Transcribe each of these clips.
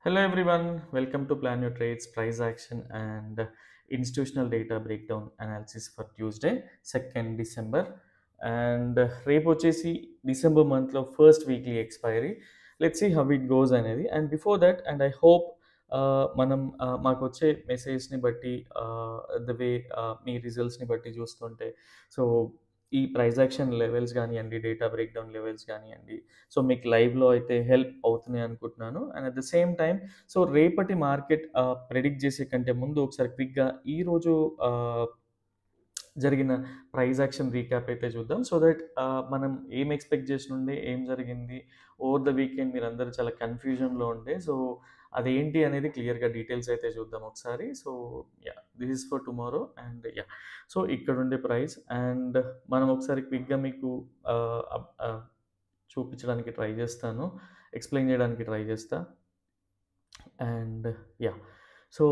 Hello everyone, welcome to Plan Your Trades, Price Action and Institutional Data Breakdown Analysis for Tuesday, 2nd December. And రేపు వచ్చేసి December మంత్లో first weekly expiry. Let's see how it goes అనేది. And before that and I hope మనం మాకు వచ్చే మెసేజ్ని బట్టి the way మీ రిజల్ట్స్ని బట్టి చూస్తుంటే సో ఈ ప్రైస్ యాక్షన్ లెవెల్స్ కానివ్వండి, డేటా బ్రేక్డౌన్ లెవెల్స్ కానివ్వండి, సో మీకు లైవ్లో అయితే హెల్ప్ అవుతున్నాయి అనుకుంటున్నాను. And at the same time so రేపటి మార్కెట్ ప్రెడిక్ట్ చేసే కంటే ముందు ఒకసారి క్విక్గా ఈరోజు జరిగిన ప్రైస్ యాక్షన్ రీక్యాప్ అయితే చూద్దాం. సో దట్ మనం ఏం ఎక్స్పెక్ట్ చేసి ఉండే, ఏం జరిగింది ఓవర్ ద వీకెండ్ మీరు అందరూ చాలా కన్ఫ్యూజన్లో ఉండే. సో అదేంటి అనేది క్లియర్గా డీటెయిల్స్ అయితే చూద్దాం ఒకసారి. So this is for tomorrow and so ఇక్కడ ఉండే ప్రైస్ అండ్ మనం ఒకసారి క్విక్గా మీకు చూపించడానికి ట్రై చేస్తాను, ఎక్స్ప్లెయిన్ చేయడానికి ట్రై చేస్తా. And so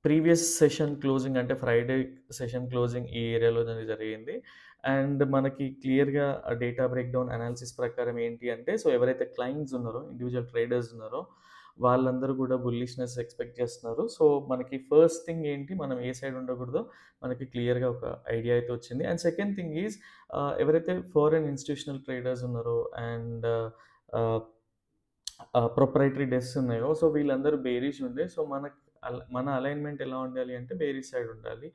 previous session closing అంటే ఫ్రైడే సెషన్ క్లోజింగ్ ఈ ఏరియాలోనే జరిగింది. అండ్ మనకి క్లియర్గా డేటా బ్రేక్డౌన్ అనాలిసిస్ ప్రకారం ఏంటి అంటే, సో ఎవరైతే క్లయింట్స్ ఉన్నారో, ఇండివిజువల్ ట్రేడర్స్ ఉన్నారో వాళ్ళందరూ కూడా బుల్లిష్నెస్ ఎక్స్పెక్ట్ చేస్తున్నారు. సో మనకి ఫస్ట్ థింగ్ ఏంటి, మనం ఏ సైడ్ ఉండకూడదో మనకి క్లియర్గా ఒక ఐడియా అయితే వచ్చింది. అండ్ సెకండ్ థింగ్ ఈజ్ ఎవరైతే ఫారెన్ ఇన్స్టిట్యూషనల్ ట్రేడర్స్ ఉన్నారో అండ్ ప్రొప్రైటరీ డెస్క్స్ ఉన్నాయో, సో వీళ్ళందరూ బేరిష్ ఉండే. సో మన అలైన్మెంట్ ఎలా ఉండాలి అంటే బేరిష్ సైడ్ ఉండాలి.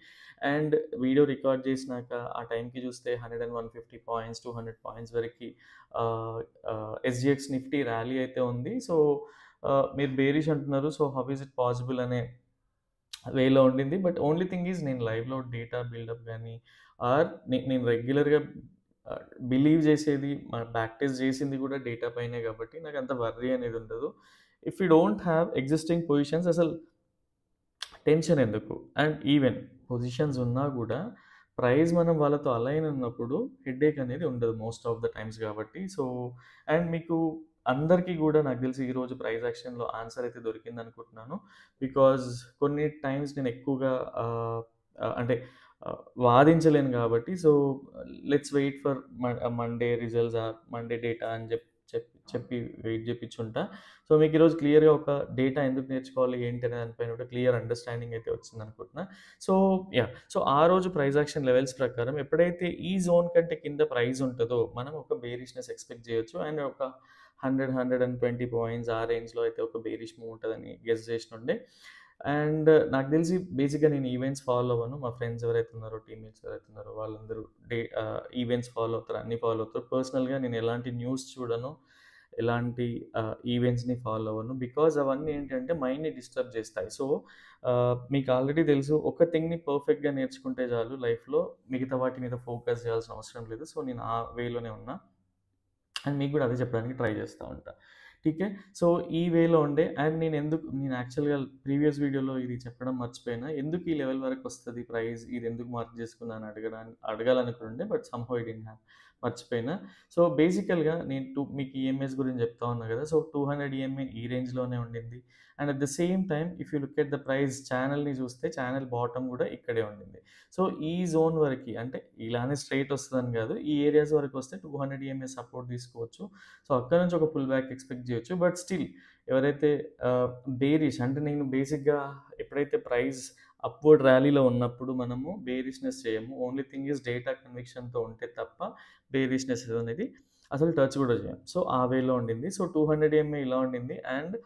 అండ్ వీడియో రికార్డ్ చేసినాక ఆ టైంకి చూస్తే 100 and 150 పాయింట్స్ 200 పాయింట్స్ వరకు ఎస్జిఎక్స్ నిఫ్టీ ర్యాలీ అయితే ఉంది. సో మీరు బేరిష్ అంటున్నారు, so how is it possible అనే వేలో ఉండింది. బట్ ఓన్లీ థింగ్ ఈజ్ నేను లైవ్లో డేటా బిల్డప్ కానీ ఆర్ నేను రెగ్యులర్గా బిలీవ్ చేసేది, బ్యాక్ టెస్ట్ చేసింది కూడా డేటా పైనే కాబట్టి నాకు అంత వర్రీ అనేది ఉండదు. If you don't have existing positions అసలు టెన్షన్ ఎందుకు. అండ్ ఈవెన్ పొజిషన్స్ ఉన్నా కూడా ప్రైస్ మనం వాళ్ళతో అలైన్ ఉన్నప్పుడు హెడేక్ అనేది ఉండదు మోస్ట్ ఆఫ్ ద టైమ్స్ కాబట్టి. సో అండ్ మీకు అందరికీ కూడా నాకు తెలిసి ఈరోజు ప్రైస్ యాక్షన్లో ఆన్సర్ అయితే దొరికింది అనుకుంటున్నాను. బికాజ్ కొన్ని టైమ్స్ నేను ఎక్కువగా అంటే వాదించలేను కాబట్టి. So let's wait for Monday results or Monday data అని చెప్పి వెయిట్ చేపించుంటా. సో మీకు ఈరోజు క్లియర్గా ఒక డేటా ఎందుకు నేర్చుకోవాలి ఏంటి అనే దానిపైన కూడా క్లియర్ అండర్స్టాండింగ్ అయితే వచ్చింది అనుకుంటున్నా. సో సో ఆ రోజు ప్రైస్ యాక్షన్ లెవెల్స్ ప్రకారం ఎప్పుడైతే ఈ జోన్ కంటే కింద ప్రైస్ ఉంటుందో మనం ఒక బేరిష్నెస్ ఎక్స్పెక్ట్ చేయొచ్చు. అండ్ ఒక 100-120 పాయింట్స్ ఆ రేంజ్లో అయితే ఒక బేరిష్ మూవ్ ఉంటుందని గెస్ చేసినుండే. అండ్ నాకు తెలిసి బేసిక్గా నేను ఈవెంట్స్ ఫాలో అవ్వను. మా ఫ్రెండ్స్ ఎవరైతే ఉన్నారో, టీమ్మేట్స్ ఎవరైతే ఉన్నారో వాళ్ళందరూ ఈవెంట్స్ ఫాలో అవుతారు, అన్నీ ఫాలో అవుతారు. పర్సనల్గా నేను ఎలాంటి న్యూస్ చూడను, ఎలాంటి ఈవెంట్స్ని ఫాలో అవ్వను. బికాజ్ అవన్నీ ఏంటంటే మైండ్ని డిస్టర్బ్ చేస్తాయి. సో మీకు ఆల్రెడీ తెలుసు, ఒక థింగ్ని పర్ఫెక్ట్గా నేర్చుకుంటే చాలు లైఫ్లో, మిగతా వాటి మీద ఫోకస్ చేయాల్సిన అవసరం లేదు. సో నేను ఆ వేలోనే ఉన్నా అండ్ మీకు కూడా అదే చెప్పడానికి ట్రై చేస్తూ ఉంటా. ఠీకే. సో ఈ వేలో ఉండే. అండ్ నేను యాక్చువల్గా ప్రీవియస్ వీడియోలో ఇది చెప్పడం మర్చిపోయినా, ఎందుకు ఈ లెవెల్ వరకు వస్తుంది ప్రైస్, ఇది ఎందుకు మార్క్ చేసుకున్నాను అడగాలనుకుంటుండే. But somehow it didn't have, మర్చిపోయినా. సో బేసికల్గా నేను మీకు ఈఎంఎస్ గురించి చెప్తా ఉన్నా కదా. సో 200 ఈఎంఏ ఈ రేంజ్లోనే ఉండింది. And at the same time if you look at the price ఛానల్ని చూస్తే ఛానల్ బాటమ్ కూడా ఇక్కడే ఉండింది. సో ఈ జోన్ వరకు అంటే ఇలానే స్ట్రైట్ వస్తుందని కాదు, ఈ ఏరియాస్ వరకు వస్తే 200 ఈఎంఏ సపోర్ట్ తీసుకోవచ్చు. సో అక్కడ నుంచి ఒక పుల్ బ్యాక్ ఎక్స్పెక్ట్ చేయొచ్చు. బట్ స్టిల్ ఎవరైతే బేరిష్ అంటే, నేను బేసిక్గా ఎప్పుడైతే ప్రైస్ అప్వర్డ్ ర్యాలీలో ఉన్నప్పుడు మనము బేరిష్నెస్ చేయము. ఓన్లీ థింగ్ ఈజ్ డేటా కన్విక్షన్తో ఉంటే తప్ప బేరిష్నెస్ అనేది అసలు టచ్ కూడా చేయం. సో ఆ వేలో ఉండింది. సో 200 ఈఎంఏ ఇలా ఉండింది. అండ్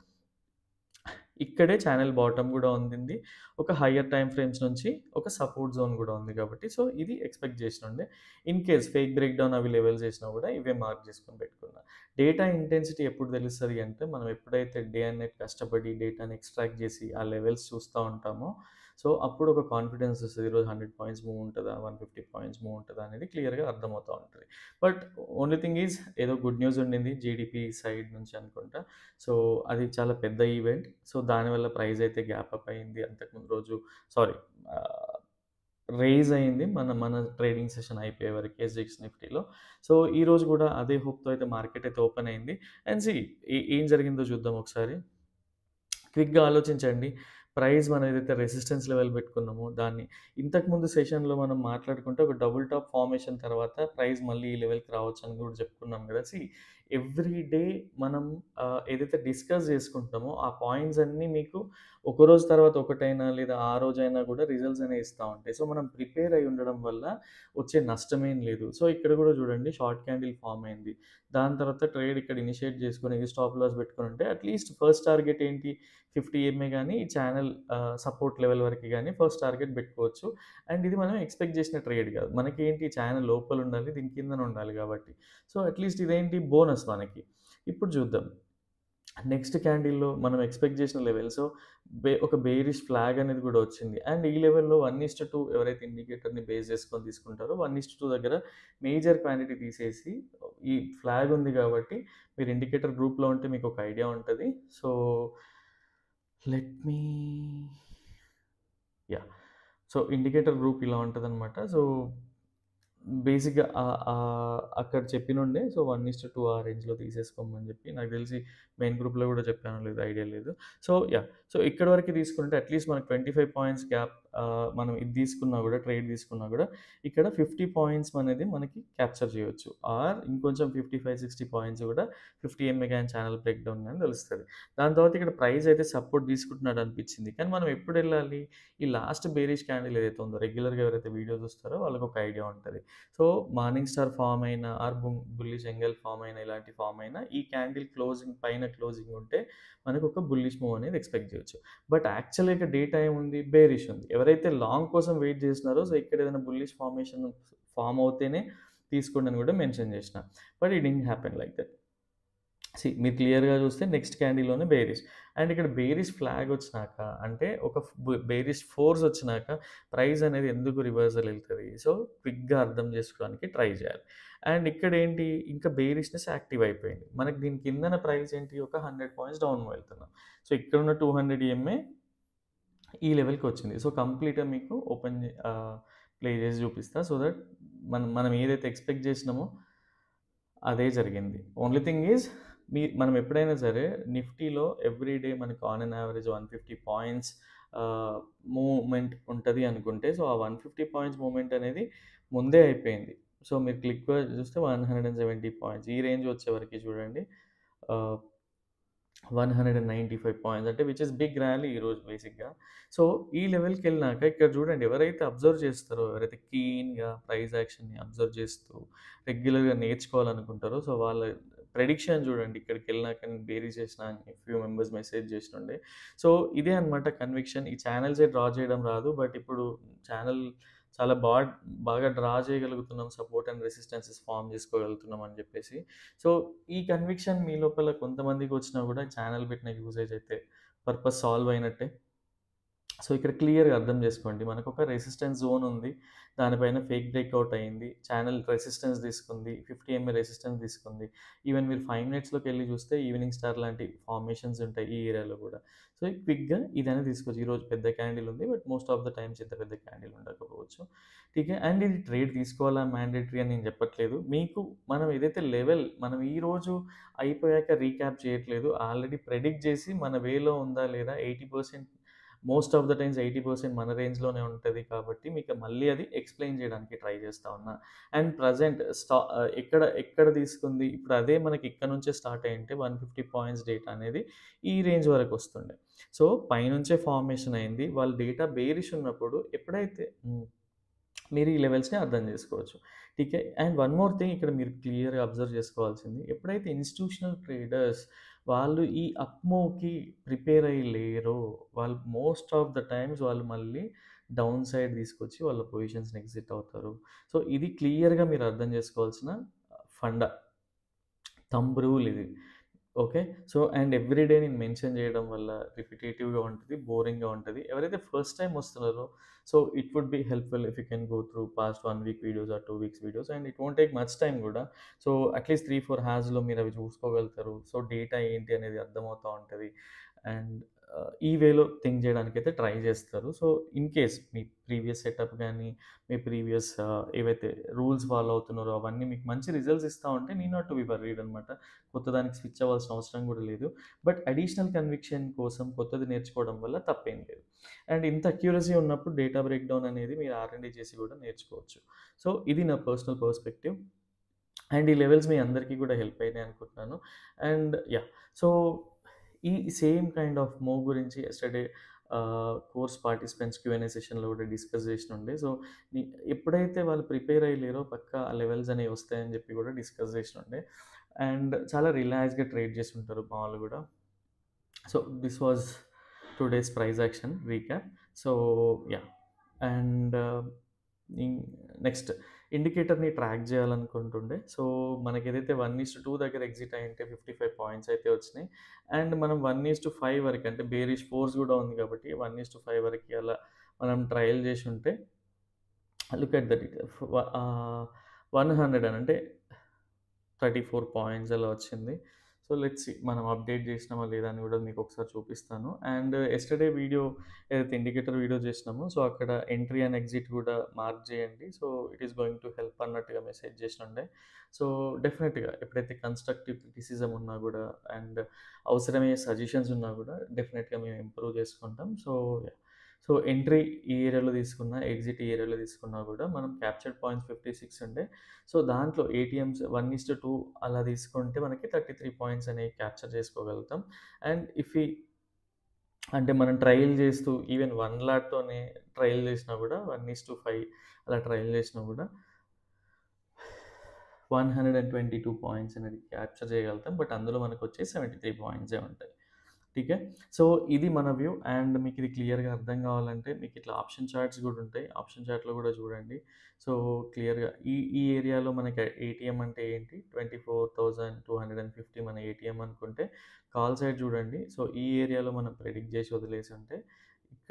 ఇక్కడే ఛానల్ బాటమ్ కూడా ఉండింది. ఒక హయ్యర్ టైమ్ ఫ్రేమ్స్ నుంచి ఒక సపోర్ట్ జోన్ కూడా ఉంది కాబట్టి. సో ఇది ఎక్స్పెక్ట్ చేసినుండే. In case fake break down అవి లెవెల్స్ చేసినా కూడా ఇవే మార్క్ చేసుకొని పెట్టుకున్నా. డేటా ఇంటెన్సిటీ ఎప్పుడు తెలుస్తుంది అంటే, మనం ఎప్పుడైతే డే అండ్ నైట్ కష్టపడి డేటాని ఎక్స్ట్రాక్ట్ చేసి ఆ లెవెల్స్ చూస్తూ ఉంటామో, సో అప్పుడు ఒక కాన్ఫిడెన్స్ వస్తుంది. ఈరోజు 100 పాయింట్స్ మూవ్ ఉంటుందా, 150 పాయింట్స్ మూవ్ ఉంటుందా అనేది క్లియర్గా అర్థమవుతూ ఉంటుంది. బట్ ఓన్లీ థింగ్ ఈజ్ ఏదో గుడ్ న్యూస్ ఉండింది జీడిపి సైడ్ నుంచి అనుకుంటా. సో అది చాలా పెద్ద ఈవెంట్. సో దానివల్ల ప్రైస్ అయితే గ్యాప్ అప్ అయింది. అంతకుముందు రోజు సారీ రైజ్ అయింది మన మన ట్రేడింగ్ సెషన్ అయిపోయే వరకు ఎస్జిఎక్స్ నిఫ్టీలో. సో ఈరోజు కూడా అదే హోప్తో అయితే మార్కెట్ అయితే ఓపెన్ అయింది. అండ్ ఏం జరిగిందో చూద్దాం ఒకసారి. క్విక్గా ఆలోచించండి. ప్రైస్ మనం ఏదైతే రెసిస్టెన్స్ లెవెల్ పెట్టుకున్నామో దాన్ని ఇంతకుముందు సెషన్లో మనం మాట్లాడుకుంటే ఒక డబుల్ టాప్ ఫార్మేషన్ తర్వాత ప్రైస్ మళ్ళీ ఈ లెవెల్కి రావచ్చు అని కూడా చెప్పుకున్నాం కదా. ఎవ్రీ డే మనం ఏదైతే డిస్కస్ చేసుకుంటామో ఆ పాయింట్స్ అన్నీ మీకు ఒకరోజు తర్వాత ఒకటైనా లేదా ఆ రోజైనా కూడా రిజల్ట్స్ అనేవి ఇస్తా ఉంటాయి. సో, మనం ప్రిపేర్ అయ్యి ఉండడం వల్ల వచ్చే నష్టమేం లేదు. సో, ఇక్కడ కూడా చూడండి షార్ట్ క్యాండిల్ ఫార్మ్ అయింది. దాని తర్వాత ట్రేడ్ ఇక్కడ ఇనిషియేట్ చేసుకొని స్టాప్ లాస్ పెట్టుకొనుంటే అట్‌లీస్ట్ ఫస్ట్ టార్గెట్ ఏంటి 50 ఎంఏ గాని ఈ ఛానల్ సపోర్ట్ లెవెల్ వరకి గాని ఫస్ట్ టార్గెట్ పెట్టుకోవచ్చు. అండ్ ఇది మనం ఎక్స్‌పెక్ట్ చేసిన ట్రేడ్ కాదు. మనకేంటి ఛానల్ లోపల ఉండాలి. దీని కిందన ఉండాలి కాబట్టి. సో, అట్‌లీస్ట్ ఇదేంటి బోనస్ మనకి. ఇప్పుడు చూద్దాం. నెక్స్ట్ క్యాండిల్‌లో మనం ఎక్స్‌పెక్ట్ చేసిన లెవెల్. సో, ఒక బేరిష్ ఫ్లాగ్ అనేది కూడా వచ్చింది. అండ్ ఈ లెవెల్‌లో 1:2 ఎవరైతే ఇండికేటర్‌ని బేస్ చేసుకొని తీసుకుంటారో 1:2 దగ్గర మేజర్ క్వాంటిటీ తీసేసి ఈ ఫ్లాగ్ ఉంది కాబట్టి మీరు ఇండికేటర్ గ్రూప్‌లో ఉంటే మీకు ఒక ఐడియా ఉంటది. So, let me yeah! So, indicator group ఇలా ఉంటదనమాట. సో, బేసిక్‌గా అక్కడ చెప్పినుండే సో, 1:2 ఆ రేంజ్‌లో తీసేసుకోమని చెప్పి నాకు తెలిసి మెయిన్ గ్రూప్‌లో కూడా చెప్పానో లేదో ఐడియా లేదు. So, yeah! సో, ఇక్కడి వరకు తీసుకుంటే అట్‌లీస్ట్ మనకు 25 పాయింట్స్ గ్యాప్ మనం ఇది తీసుకున్నా కూడా ట్రేడ్ తీసుకున్నా కూడా ఇక్కడ 50 పాయింట్స్ అనేది మనకి క్యాప్చర్ చేయొచ్చు. ఆర్ ఇంకొంచెం 55, 60 పాయింట్స్ కూడా 50 ఎంఏ గాని ఛానల్ బ్రేక్ డౌన్ గాని తెలుస్తది. దాని తర్వాత ఇక్కడ ప్రైస్ అయితే సపోర్ట్ తీసుకుంటున్నాడు అనిపించింది. కానీ మనం ఎప్పుడెళ్ళాలి? ఈ లాస్ట్ బేరిష్ క్యాండిల్ ఏదైతే ఉందో రెగ్యులర్‌గా ఎవరైతే వీడియో చూస్తారో వాళ్ళకి ఒక ఐడియా ఉంటది. సో, మార్నింగ్ స్టార్ ఫార్మ్ అయినా ఆర్ బుల్లిష్ ఎంగెల్ ఫార్మ్ అయినా ఇలాంటి ఫార్మ్ అయినా ఈ క్యాండిల్ క్లోజింగ్ పైన క్లోజింగ్ ఉంటే మనకు ఒక బుల్లిష్ మూవ్ అనేది ఎక్స్‌పెక్ట్ చేయొచ్చు. బట్ యాక్చువల్‌గా ఇక్కడ డేటా ఏముంది? బేరిష్ ఉంది. ఎవరైతే లాంగ్ కోసం వెయిట్ చేస్తున్నారో సో, ఇక్కడ ఏదైనా బుల్లిష్ ఫార్మేషన్ ఫార్మ్ అవుతేనే తీసుకోండి అని కూడా మెన్షన్ చేసిన. But it didn't happen like that. మీరు క్లియర్‌గా చూస్తే నెక్స్ట్ క్యాండిల్‌లోనే బేరిష్. అండ్ ఇక్కడ బేరిష్ ఫ్లాగ్ వచ్చినాక అంటే ఒక బేరిష్ ఫోర్స్ వచ్చినాక ప్రైస్ అనేది ఎందుకు రివర్సల్ ఎళ్తది? సో, క్విక్‌గా అర్థం చేసుకోవడానికి ట్రై చేయాలి. అండ్ ఇక్కడేంటి ఇంకా బేరిష్‌నెస్ యాక్టివ్ అయిపోయింది. మనకి దీని కిందన ప్రైస్ ఏంటి ఒక 100 పాయింట్స్ డౌన్ వెళ్తున్నాం. సో, ఇక్కడున్న 200 ఈఎంఏ ఈ లెవెల్‌కొచ్చింది. సో, కంప్లీట్‌గా మీకు ప్లే చేసి చూపిస్తా. సో దట్ మనం మనం ఏదైతే ఎక్స్‌పెక్ట్ చేసినామో అదే జరిగింది. ఓన్లీ థింగ్ ఈజ్ మనం ఎప్పుడైనా సరే నిఫ్టీలో ఎవ్రీ డే మనకు on an average 150 points movement ఉంటది అనుకుంటే, సో, ఆ 150 పాయింట్స్ మూవ్‌మెంట్ అనేది ముందే అయిపోయింది. సో, మీరు క్లిక్‌గా చూస్తే 170 పాయింట్స్ ఈ రేంజ్ వచ్చేవరకి చూడండి. ఆహ్ 195 పాయింట్స్ అంటే విచ్ ఇస్ బిగ్ ర్యాలీ ఈరోజు బేసిక్‌గా. సో, ఈ లెవెల్‌కెళ్ళినాక ఇక్కడ చూడండి ఎవరైతే అబ్జర్వ్ చేస్తారో, ఎవరైతే కీన్‌గా ప్రైస్ యాక్షన్‌ని అబ్జర్వ్ చేస్తూ రెగ్యులర్‌గా నేర్చుకోవాలనుకుంటారో, సో, వాళ్ళ ప్రెడిక్షన్ చూడండి ఇక్కడికెళ్ళినాక నేను బేరీ చేసిన అని ఫ్యూ మెంబర్స్ మెసేజ్ చేసినుండే. సో, ఇదే అన్నమాట కన్విక్షన్. ఈ ఛానెల్సే డ్రా చేయడం రాదు. బట్ ఇప్పుడు ఛానెల్ చాలా బాగా డ్రా చేయగలుగుతున్నాం. సపోర్ట్ అండ్ రెసిస్టెన్సెస్ ఫార్మ్ చేసుకోగలుగుతున్నాం అని చెప్పేసి. సో, ఈ కన్విక్షన్ మీ లోపల కొంతమందికొచ్చినా గూడా ఛానెల్ పెట్టిన యూసేజ్ అయితే పర్పస్ సాల్వ్ అయినట్టే. సో, ఇక్కడ క్లియర్‌గా అర్థం జేసుకోండి. మనకొక రెసిస్టెన్స్ జోన్ ఉంది. దానిపైన ఫేక్ బ్రేక్‌ఔట్ అయింది. ఛానెల్ రెసిస్టెన్స్ తీసుకుంది. 50 ఎంఏ రెసిస్టెన్స్ తీసుకుంది. ఈవెన్ మీరు 5 మినిట్స్‌లోకెళ్ళి చూస్తే ఈవినింగ్ స్టార్ లాంటి ఫార్మేషన్స్ ఉంటాయి ఈ ఏరియాలో గూడా. సో, క్విక్‌గా ఇదనేది తీసుకోవచ్చు. ఈరోజు పెద్ద క్యాండిల్ ఉంది. But most of the times ఇంత పెద్ద క్యాండిల్ ఉండకపోవచ్చు. ఠీకే. అండ్ ఇది ట్రేడ్ తీసుకోవాలా మ్యాండేటరీ అని నేను చెప్పట్లేదు. మీకు మనం ఏదైతే లెవెల్ మనం ఈరోజు అయిపోయాక రీక్యాప్ చేయట్లేదు. ఆల్రెడీ ప్రెడిక్ట్ జేసి మన వేలో ఉందా లేదా 80% మోస్ట్ ఆఫ్ ద టైమ్స్ 80% మన రేంజ్‌లోనే ఉంటది కాబట్టి మీకు మళ్ళీ అది ఎక్స్‌ప్లెయిన్ చేయడానికి ట్రై చేస్తా ఉన్నా. అండ్ ప్రెజెంట్ ఎక్కడ తీసుకుంది ఇప్పుడు అదే మనకి ఇక్కడ నుంచే స్టార్ట్ అయ్యుంటే 150 పాయింట్స్ డేటా అనేది ఈ రేంజ్ వరకు వస్తుండే. సో, పైనుంచే ఫార్మేషన్ అయింది. వాళ్ళ డేటా బేరిష్ ఉన్నప్పుడు ఎప్పుడైతే మీరు ఈ లెవెల్స్‌ని అర్థం చేసుకోవచ్చు. ఠీకే. అండ్ వన్ మోర్ థింగ్ ఇక్కడ మీరు క్లియర్‌గా అబ్జర్వ్ చేసుకోవాల్సింది ఎప్పుడైతే ఇన్‌స్టిట్యూషనల్ ట్రేడర్స్ వాళ్ళు ఈ అప్ మూవ్‌కి ప్రిపేర్ అయ్యి లేరో, వాళ్ళు మోస్ట్ ఆఫ్ ద టైమ్స్ వాళ్ళు మళ్ళీ డౌన్ సైడ్ తీసుకొచ్చి వాళ్ళ పొజిషన్స్‌ని ఎగ్జిట్ అవుతారు. సో, ఇది క్లియర్‌గా మీరు అర్థం చేసుకోవాల్సిన ఫండా. థంబ్ రూల్ ఇది. Okay. So, and every day నేను మెన్షన్ చేయడం వల్ల రిపిటేటివ్‌గా ఉంటది, బోరింగ్‌గా ఉంటది. ఎవరైతే ఫస్ట్ టైమ్ వస్తున్నారో so, it would be helpful if you can go through past 1 week videos or 2 weeks videos and it won't take much time గూడా. సో, అట్‌లీస్ట్ 3, 4 హార్స్‌లో మీరవి చూసుకోగలుగుతారు. సో, డేటా ఏంటి అనేది అర్థమవుతా ఉంటది. అండ్ ఈ వేలో థింక్ జేయడానికైతే ట్రై జేస్తారు. So, in case me previous setup గానీ, మీ ప్రీవియస్ ఏవైతే రూల్స్ ఫాలో అవుతున్నారో అవన్నీ మీకు మంచి రిజల్ట్స్ ఇస్తా ఉంటే need not to B worried అనమాట. కొత్త దానికి స్విచ్ అవ్వాల్సిన అవసరం గూడా లేదు. బట్ అడిషనల్ కన్విక్షన్ కోసం కొత్తది నేర్చుకోవడం వల్ల తప్పేం లేదు. అండ్ ఇంత అక్యురసీ ఉన్నప్పుడు డేటా బ్రేక్ డౌన్ అనేది మీరు ఆర్&డి చేసి గూడా నేర్చుకోవచ్చు. సో, ఇది నా పర్సనల్ పర్స్పెక్టివ్. అండ్ ఈ లెవెల్స్ మీ అందరికీ కూడా హెల్ప్ అయినాయి అనుకుంటున్నాను. And yeah! సో, ఈ సేమ్ కైండ్ ఆఫ్ మూవ్ గురించి యెస్టర్‌డే కోర్స్ పార్టిసిపెంట్స్ క్యూఎన్ఏ సెషన్‌లో కూడా డిస్కస్ చేసినుండే. సో, ని ఎప్పుడైతే వాళ్ళు ప్రిపేర్ అయ్యలేరో పక్కా ఆ లెవెల్స్ అనేవి వస్తాయని చెప్పి కూడా డిస్కస్ చేసినుండే. అండ్ చాలా రిలాక్స్‌గా ట్రేడ్ చేసుంటారు మా వాళ్ళు కూడా. So, this was today's price action recap. So, yeah! And in next ఇండికేటర్‌ని ట్రాక్ చేయాలనుకుంటుండే. సో, మనకేదైతే 1:2 దగ్గర ఎగ్జిట్ అయ్యుంటే 55 పాయింట్స్ అయితే వచ్చినాయి. అండ్ మనం 1:5 వరకు అంటే బేరిష్ ఫోర్స్ కూడా ఉంది కాబట్టి 1:5 వరకి అలా మనం ట్రయల్ చేసుంటే లుక్ ఎట్ దట్ 100 అంటే 34 పాయింట్స్ అలా వచ్చింది. సో, లెట్స్ సీ మనం అప్డేట్ చేసినామా లేదా అని కూడా మీకు ఒకసారి చూపిస్తాను. అండ్ యెస్టర్‌డే వీడియో ఏదైతే ఇండికేటర్ వీడియో చేసినామో, సో, అక్కడ ఎంట్రీ అండ్ ఎగ్జిట్ కూడా మార్క్ చేయండి. So, it is going to help అన్నట్టుగా మెసేజ్ చేసినుండే. సో, డెఫినెట్‌గా ఎప్పుడైతే కన్‌స్ట్రక్టివ్ క్రిటిసిజం ఉన్నా కూడా అండ్ అవసరమయ్యే సజెషన్స్ ఉన్నా కూడా డెఫినెట్‌గా మేము ఇంప్రూవ్ చేసుకుంటాం. So, yeah! సో, ఎంట్రీ ఈ ఏరియాలో తీసుకున్నా, ఎగ్జిట్ ఈ ఏరియాలో తీసుకున్నా కూడా మనం క్యాప్చర్డ్ పాయింట్స్ 56 ఉండే. సో, దాంట్లో ఏటీఎమ్స్ 1:2 అలా తీసుకుంటే మనకి 33 పాయింట్స్ అనేవి క్యాప్చర్ చేసుకోగలుగుతాం. అండ్ ఇఫ్ ఈ అంటే మనం ట్రయల్ చేస్తూ ఈవెన్ 1 లాట్‌తోనే ట్రయల్ చేసినా కూడా 1:5 అలా ట్రయల్ చేసినా కూడా 122 పాయింట్స్ అనేది క్యాప్చర్ చేయగలుగుతాం. బట్ అందులో మనకొచ్చేసి 73 పాయింట్సే ఉంటాయి. ఠీక్ హై. సో, ఇది మన వ్యూ అండ్ మీకిది క్లియర్‌గా అర్థం కావాలంటే మీకిట్లా ఆప్షన్ చార్ట్స్ గూడా ఉంటాయి. ఆప్షన్ చార్ట్‌లో గూడా చూడండి. సో, క్లియర్‌గా ఈ ఏరియాలో మనకి ఏటీఎం అంటే ఏంటి? 24,250 మన ఏటీఎం అనుకుంటే కాల్ సైడ్ చూడండి. సో, ఈ ఏరియాలో మనం ప్రెడిక్ట్ చేసి వదిలేసుంటే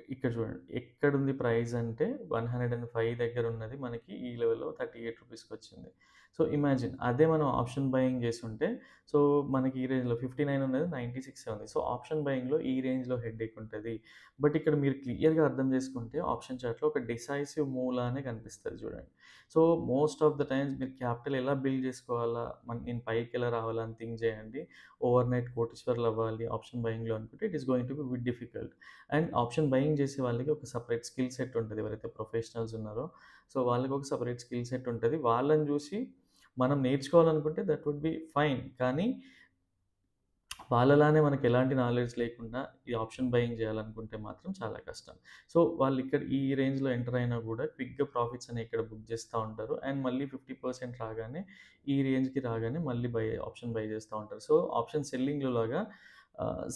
ఇక్కడ చూడండి. ఎక్కడుంది ప్రైస్ అంటే 105 దగ్గరున్నది మనకి ఈ లెవెల్‌లో 38 రూపీస్‌కొచ్చింది. సో, ఇమాజిన్ అదే మనం ఆప్షన్ బయింగ్ చేసుంటే సో, మనకి ఈ రేంజ్‌లో 59 ఉన్నది 96 ఉంది. సో, ఆప్షన్ బయింగ్‌లో ఈ రేంజ్‌లో హెడ్‌ఏక్ ఉంటది. బట్ ఇక్కడ మీరు క్లియర్‌గా అర్థం చేసుకుంటే ఆప్షన్ చార్ట్‌లో ఒక డిసైసివ్ మూవ్ లానే కనిపిస్తది చూడండి. So, most of the times మీరు క్యాపిటల్ ఎలా బిల్డ్ చేసుకోవాలా, నేను పైకెలా రావాలా అని థింక్ చేయండి. ఓవర్‌నైట్ కోటీశ్వర్లు అవ్వాలి ఆప్షన్ బయింగ్‌లో అనుకుంటే it is going to be bit difficult. And option buying చేసే వాళ్ళకి ఒక సెపరేట్ స్కిల్ సెట్ ఉంటది. ఎవరైతే ప్రొఫెషనల్స్ ఉన్నారో, సో, వాళ్ళకి ఒక సెపరేట్ స్కిల్ సెట్ ఉంటది. వాళ్ళని చూసి మనం నేర్చుకోవాలనుకుంటే దట్ వుడ్ బి ఫైన్. కానీ వాళ్ళలానే మనకెలాంటి నాలెడ్జ్ లేకుండా ఈ ఆప్షన్ బయింగ్ చేయాలనుకుంటే మాత్రం చాలా కష్టం. సో, వాళ్ళిక్కడ ఈ రేంజ్‌లో ఎంటర్ అయినా కూడా క్విక్‌గా ప్రాఫిట్స్ అనేవి ఇక్కడ బుక్ చేస్తా ఉంటారు. అండ్ మళ్ళీ 50% రాగానే ఈ రేంజ్‌కి రాగానే మళ్ళీ ఆప్షన్ బై చేస్తా ఉంటారు. సో, ఆప్షన్ సెల్లింగ్‌లో లాగా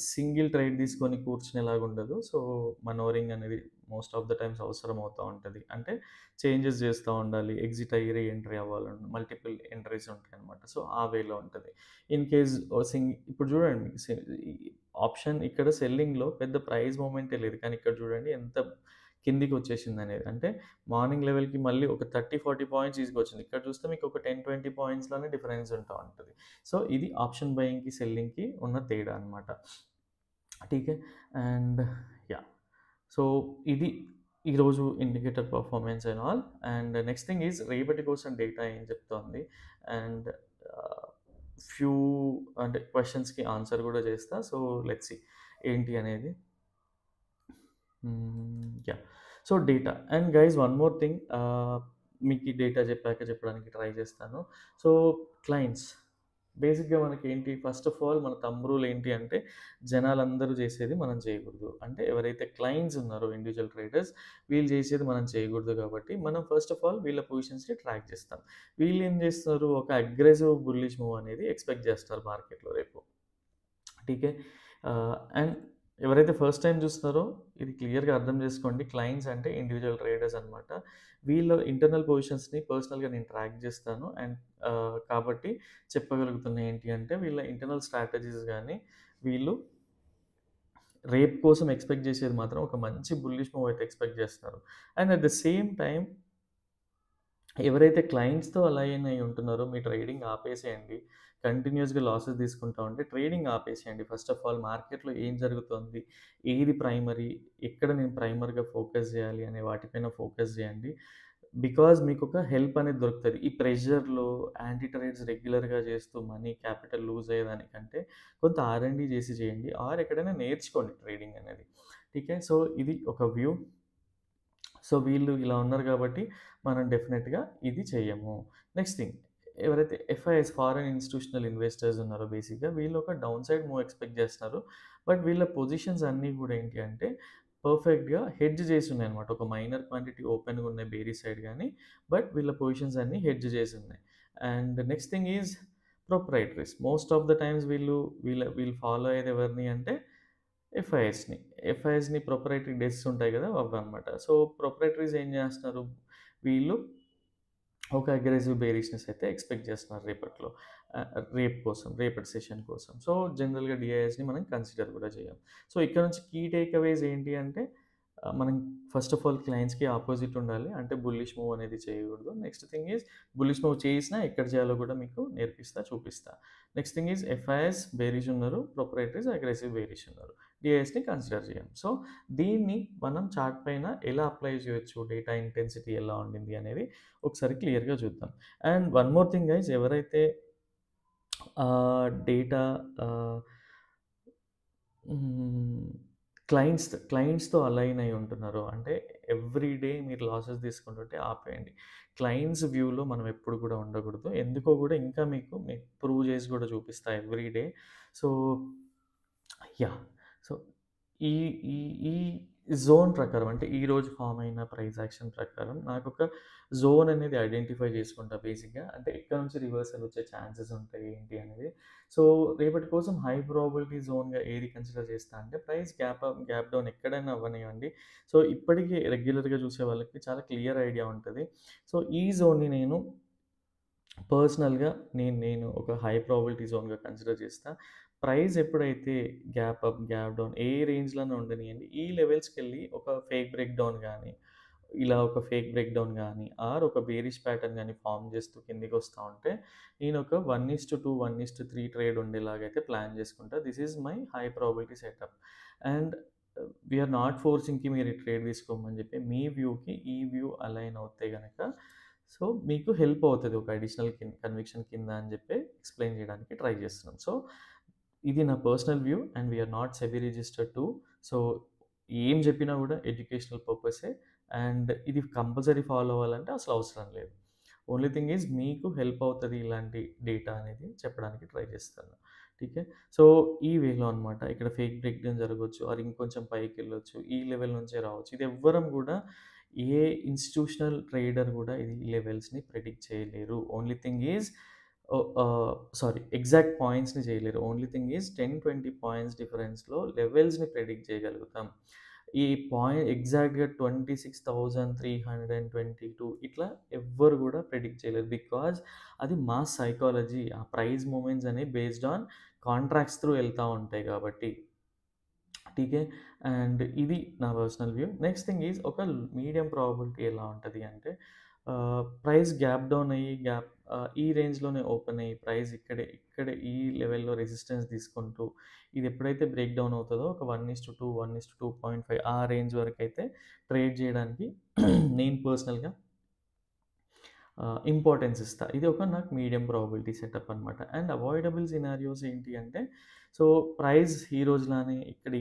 సింగిల్ ట్రేడ్ తీసుకొని కూర్చునేలాగుండదు. సో, మనోరింగ్ అనేది మోస్ట్ ఆఫ్ ద టైమ్స్ అవసరం అవుతా ఉంటది. అంటే చేంజెస్ చేస్తా ఉండాలి. ఎగ్జిట్ అయ్యి రీ ఎంట్రీ అవ్వాలన్న మల్టిపుల్ ఎంట్రీస్ ఉంటాయన్నమాట. సో, ఆ వేలో ఉంటది. ఇన్ కేస్ ఇప్పుడు చూడండి ఈ ఆప్షన్ ఇక్కడ సెల్లింగ్‌లో పెద్ద ప్రైస్ మూవ్‌మెంటే లేదు. కానీ ఇక్కడ చూడండి ఎంత కిందికొచ్చేసిందనేది. అంటే మార్నింగ్ లెవెల్‌కి మళ్ళీ ఒక 30, 40 పాయింట్స్ తీసుకొచ్చింది. ఇక్కడ చూస్తే మీకు ఒక 10, 20 పాయింట్స్‌లోనే డిఫరెన్స్ ఉంటా ఉంటది. సో, ఇది ఆప్షన్ బయింగ్‌కి, సెల్లింగ్‌కి ఉన్న తేడా అన్నమాట. ఠీక్ హై. And yeah! సో, ఇది ఈరోజు indicator performance and all. And next thing is రేపటి కోసం డేటా ఏం చెప్తోంది. అండ్ ఆహ్, ఫ్యూ అంటే క్వెషన్స్‌కి ఆన్సర్ కూడా చేస్తా. సో, లెట్స్ సీ ఏంటి అనేది. Yeah! So, data and guys one more thing మీకు ఈ డేటా చెప్పాక చెప్పడానికి ట్రై చేస్తాను. సో, క్లయింట్స్ బేసిక్‌గా మనకేంటి ఫస్ట్ ఆఫ్ ఆల్ మన థంబ్ రూల్ ఏంటి అంటే జనాలందరూ చేసేది మనం చేయకూడదు. అంటే ఎవరైతే క్లయింట్స్ ఉన్నారో ఇండివిడ్యువల్ ట్రేడర్స్ వీళ్ళు చేసేది మనం చేయకూడదు కాబట్టి మనం ఫస్ట్ ఆఫ్ ఆల్ వీళ్ళ పొజిషన్స్‌ని ట్రాక్ చేస్తాం. వీళ్ళేం చేస్తున్నారు ఒక అగ్రెసివ్ బుల్లిష్ మూవ్ అనేది ఎక్స్‌పెక్ట్ చేస్తారు మార్కెట్‌లో రేపు. ఠీకే. అండ్ ఎవరైతే ఫస్ట్ టైమ్ చూస్తున్నారో ఇది క్లియర్‌గా అర్థం చేసుకోండి. క్లయింట్స్ అంటే ఇండివిడ్యువల్ ట్రేడర్స్ అనమాట. వీళ్ళ ఇంటర్నల్ పొజిషన్స్‌ని పర్సనల్‌గా నేను ట్రాక్ చేస్తాను. అండ్ కాబట్టి చెప్పగలుగుతున్నా ఏంటి అంటే వీళ్ళ ఇంటర్నల్ స్ట్రాటజీస్ గాని, వీళ్ళు రేపు కోసం ఎక్స్‌పెక్ట్ చేసేది మాత్రం ఒక మంచి బుల్లిష్ మూవ్ అయితే ఎక్స్‌పెక్ట్ చేస్తున్నారు. And at the same time ఎవరైతే క్లయింట్స్‌తో అలైన్ అయ్యి ఉంటున్నారో మీ ట్రేడింగ్ ఆపేసేయండి. కంటిన్యూయస్‌గా లాసెస్ తీసుకుంటా ఉంటే ట్రేడింగ్ ఆపేసేయండి. ఫస్ట్ ఆఫ్ ఆల్ మార్కెట్‌లో ఏం జరుగుతోంది? ఏది ప్రైమరీ? ఎక్కడ నేను ప్రైమర్‌గా ఫోకస్ చేయాలి అనే వాటిపైన ఫోకస్ చేయండి. బికాజ్ మీకొక హెల్ప్ అనేది దొరుకుతది. ఈ ప్రెషర్‌లో యాంటీ ట్రేడ్స్ రెగ్యులర్‌గా చేస్తూ మనీ, క్యాపిటల్ లూజ్ అయ్యేదానికంటే కొంత ఆర్&డి చేసి చేయండి. ఆర్ ఎక్కడైనా నేర్చుకోండి ట్రేడింగ్ అనేది. ఠీకే. సో, ఇది ఒక వ్యూ. సో, వీళ్ళు ఇలా ఉన్నారు గాబట్టి, మనం డెఫినెట్‌గా ఇది చెయ్యము. నెక్స్ట్ థింగ్ ఎవరైతే ఎఫ్ఐఎస్ ఫారెన్ ఇన్‌స్టిట్యూషనల్ ఇన్వెస్టర్స్ ఉన్నారో బేసిక్‌గా వీళ్ళు ఒక డౌన్ సైడ్ మూవ్ ఎక్స్‌పెక్ట్ చేస్తున్నారు. బట్ వీళ్ళ పొజిషన్స్ అన్నీ గూడా ఏంటి అంటే పర్ఫెక్ట్‌గా హెడ్జ్ చేసున్నాయన్నమాట. ఒక మైనర్ క్వాంటిటీ ఓపెన్‌గా ఉన్నాయి బేరీ సైడ్ గానీ, బట్ వీళ్ళ పొజిషన్స్ అన్నీ హెడ్జ్ చేసున్నాయి. And next thing is proprietaries. Most of the times వీళ్ళు ఫాలో అయ్యేది ఎవరిని అంటే ఎఫ్ఐఎస్‌ని. ఎఫ్ఐఎస్‌ని ప్రొప్రైటరీ డెస్క్స్ ఉంటాయి గదా! అవన్నమాట. సో, ప్రొప్రైటరీస్ ఏం జేస్తున్నారు, వీళ్ళు ఒక అగ్రెసివ్ బేరిష్‌నెస్ అయితే ఎక్స్‌పెక్ట్ చేస్తున్నారు రేపట్లో. రేపు కోసం, రేపటి సెషన్ కోసం. సో, జనరల్‌గా డీఐఎస్‌ని మనం కన్సిడర్ కూడా చేయం. సో, ఇక్కడ నుంచి కీ టేక్ అవేస్ ఏంటి అంటే మనం ఫస్ట్ ఆఫ్ ఆల్ క్లయింట్స్‌కి అపోజిట్ ఉండాలి. అంటే బుల్లిష్ మూవ్ అనేది చేయకూడదు. Next thing is bullish move చేసినా ఎక్కడ చేయాలో కూడా మీకు నేర్పిస్తా, చూపిస్తా. Next thing is FIs bearish ఉన్నారు. ప్రొప్రైటరీస్ అగ్రెసివ్ బేరిష్ ఉన్నారు. డీఐఎస్‌ని కన్సిడర్ చేయం. సో, దీన్ని మనం చార్ట్ పైన ఎలా అప్లై చేయొచ్చు, డేటా ఇంటెన్సిటీ ఎలా ఉండింది అనేది ఒకసారి క్లియర్‌గా చూద్దాం. And one more thing guys, ఎవరైతే డేటా ఆహ్, హ్మ్. క్లయింట్స్‌తో అలైన్ అయ్యి ఉంటున్నారో అంటే ఎవ్రీ డే మీరు లాసెస్ తీసుకుంటుంటే ఆపేయండి. క్లయింట్స్ వ్యూలో మనం ఎప్పుడు కూడా ఉండకూడదు. ఎందుకో కూడా ఇంకా మీకు ప్రూవ్ చేసి కూడా చూపిస్తా every day. So, yeah! So, ఈ ఈ ఈ జోన్ ప్రకారం అంటే ఈరోజు ఫార్మ్ అయిన ప్రైస్ యాక్షన్ ప్రకారం నాకొక జోన్ అనేది ఐడెంటిఫై చేసుకుంటా బేసిక్‌గా. అంటే ఎక్కడి నుంచి రివర్సల్ వచ్చే ఛాన్సెస్ ఉంటాయి ఏంటి అనేది. సో, రేపటి కోసం హై ప్రాబబిలిటీ జోన్‌గా ఏది కన్సిడర్ చేస్తా అంటే ప్రైస్ గ్యాప్ డౌన్ ఎక్కడైనా అవ్వనివ్వండి. సో, ఇప్పటికి రెగ్యులర్‌గా చూసే వాళ్ళకి చాలా క్లియర్ ఐడియా ఉంటది. సో, ఈ జోన్‌ని నేను పర్సనల్‌గా నేను ఒక హై ప్రాబబిలిటీ జోన్‌గా కన్సిడర్ చేస్తా. ప్రైస్ ఎప్పుడైతే గ్యాప్ అప్, గ్యాప్ డౌన్ ఏ రేంజ్‌లోనే ఉండనియండి. ఈ లెవెల్స్‌కెళ్ళి ఒక ఫేక్ బ్రేక్ డౌన్ గాని, ఇలా ఒక ఫేక్ బ్రేక్ డౌన్ గాని, ఆర్ ఒక బేరిష్ ప్యాటర్న్ గాని ఫార్మ్ చేస్తూ కిందకొస్తా ఉంటే, నేనొక 1:2, 1:3 ట్రేడ్ ఉండేలాగైతే ప్లాన్ చేసుకుంటా. This is my high probability setup. And we are not ఫోర్సింగ్‌కి మీరు ఈ ట్రేడ్ తీసుకోమని చెప్పి, మీ వ్యూకి ఈ వ్యూ అలైన్ అవుతే గనక సో, మీకు హెల్ప్ అవుతది. ఒక అడిషనల్ కన్విక్షన్ కింద అని చెప్పి ఎక్స్‌ప్లెయిన్ చేయడానికి ట్రై చేస్తున్నాం. సో, ఇది నా personal view and we are not SEBI registered too. So, ఏం చెప్పినా కూడా ఎడ్యుకేషనల్ పర్పసే. అండ్ ఇది కంపల్సరీ ఫాలో అవ్వాలంటే అసలు అవసరం లేదు. ఓన్లీ థింగ్ ఈజ్ మీకు హెల్ప్ అవుతది ఇలాంటి డేటా అనేది చెప్పడానికి ట్రై చేస్తాను. ఠీకే. సో, ఈ వేలో అనమాట. ఇక్కడ ఫేక్ బ్రేక్ డౌన్ జరగొచ్చు. ఆర్ ఇంకొంచెం పైకెళ్ళొచ్చు. ఈ లెవెల్ నుంచే రావచ్చు. ఇది ఎవ్వరం గూడా ఏ ఇన్‌స్టిట్యూషనల్ ట్రేడర్ గూడా ఇది ఈ లెవెల్స్‌ని ప్రెడిక్ట్ చేయలేరు. Only thing is sorry, exact పాయింట్స్‌ని చేయలేరు. ఓన్లీ థింగ్ ఈజ్ 10, 20 పాయింట్స్ డిఫరెన్స్‌లో లెవెల్స్‌ని ప్రెడిక్ట్ చేయగలుగుతాం. ఈ ఎగ్జాక్ట్‌గా 26,322 ఇట్లా ఎవ్వరు గూడా ప్రెడిక్ట్ చేయలేరు. బికాజ్ అది మాస్ సైకాలజీ. ఆ ప్రైస్ మూవ్‌మెంట్స్ అనేవి బేస్డ్ ఆన్ కాంట్రాక్ట్స్ త్రూ ఎళ్తా ఉంటాయి గాబట్టి. టీకే. అండ్ ఇది నా personal view. Next thing is ఒక మీడియం ప్రాబబిలిటీ ఎలా ఉంటది అంటే ప్రైస్ గ్యాప్ డౌన్ అయ్యి ఈ రేంజ్‌లోనే ఓపెన్ అయ్యి ప్రైస్ ఇక్కడే ఈ లెవెల్‌లో రెసిస్టెన్స్ తీసుకుంటూ ఇది ఎప్పుడైతే బ్రేక్ డౌన్ అవుతదో ఒక 1:2, 1:2.5 ఆ రేంజ్ వరకైతే ట్రేడ్ జేయడానికి నేను పర్సనల్‌గా ఇంపార్టెన్స్ ఇస్తా. ఇది ఒక నాకు మీడియం ప్రాబబిలిటీ సెటప్ అనమాట. అండ్ అవాయిడబుల్ సినారియోస్ ఏంటి అంటే, సో, ప్రైస్ ఈ రోజులానే ఇక్కడ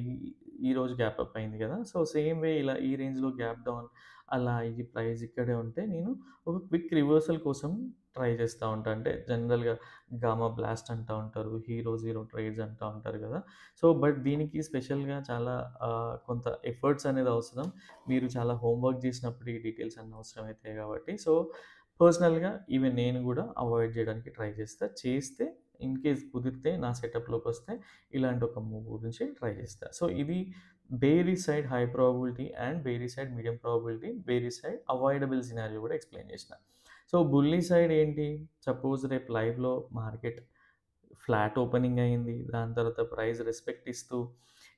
ఈరోజు గ్యాప్ అప్ అయింది గదా! సో, సేమ్ వే ఇలా ఈ రేంజ్‌లో గ్యాప్ డౌన్ అలా ఈ ప్రైస్ ఇక్కడే ఉంటే నేను ఒక క్విక్ రివర్సల్ కోసం ట్రై చేస్తా ఉంటా. అంటే జనరల్‌గా గామా బ్లాస్ట్ అంటా ఉంటారు. హీరో జీరో ట్రేడ్స్ అంటా ఉంటారు గదా! సో, బట్ దీనికి స్పెషల్‌గా చాలా కొంత ఎఫర్ట్స్ అనేది అవసరం. మీరు చాలా హోమ్ వర్క్ చేసినప్పుడు ఈ డీటెయిల్స్ అన్నీ అవసరమైతాయి గాబట్టి. సో, పర్సనల్‌గా ఈవెన్ నేను గూడా అవాయిడ్ జేయడానికి ట్రై చేస్తా. చేస్తే ఇన్‌కేస్ కుదిరితే నా సెటప్‌లోకొస్తే ఇలాంటి ఒక మూవ్ గురించి ట్రై చేస్తా. సో, ఇది bearish side high probability and bearish side medium probability, bearish side avoidable scenario గూడా ఎక్స్‌ప్లెయిన్ చేసిన. సో, బుల్లీ సైడ్ ఏంటి? సపోజ్ రేపు లైవ్‌లో మార్కెట్ ఫ్లాట్ ఓపెనింగ్ అయింది. దాని తర్వాత ప్రైస్ రెస్పెక్ట్ ఇస్తూ